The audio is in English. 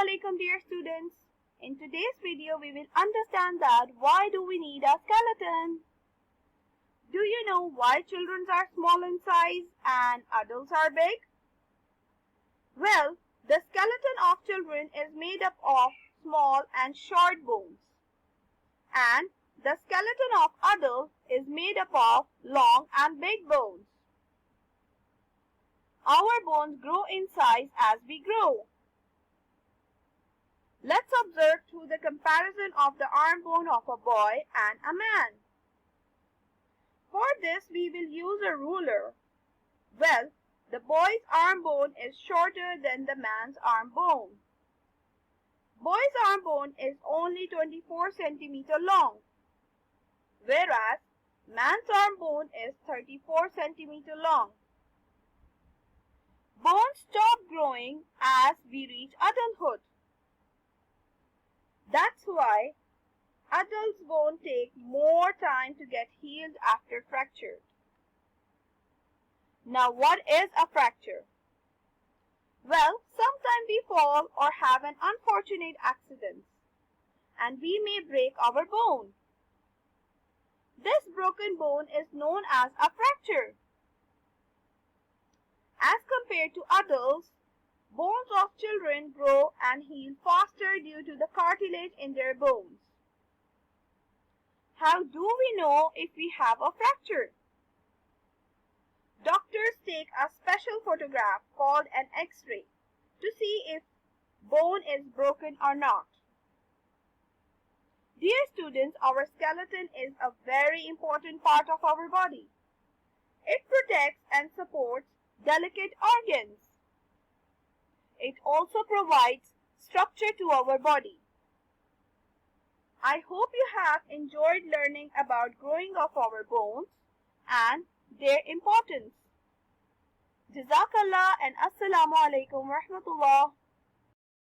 Assalamualaikum dear students. In today's video we will understand that why do we need a skeleton? Do you know why children are small in size and adults are big? Well, the skeleton of children is made up of small and short bones, and the skeleton of adults is made up of long and big bones. Our bones grow in size as we grow. Let's observe through the comparison of the arm bone of a boy and a man. For this we will use a ruler. Well, the boy's arm bone is shorter than the man's arm bone. Boy's arm bone is only 24 centimeters long, whereas man's arm bone is 34 centimeters long. Bones stop growing as we reach adulthood. That's why adults' bones take more time to get healed after fracture. Now, what is a fracture? Well, sometimes we fall or have an unfortunate accident, and we may break our bone. This broken bone is known as a fracture. As compared to adults, bones of children grow and heal faster due to the cartilage in their bones. How do we know if we have a fracture? Doctors take a special photograph called an X-ray to see if bone is broken or not. Dear students, our skeleton is a very important part of our body. It protects and supports delicate organs. It also provides structure to our body. I hope you have enjoyed learning about growing of our bones and their importance. Jazakallah and Assalamu alaikum wa rahmatullah.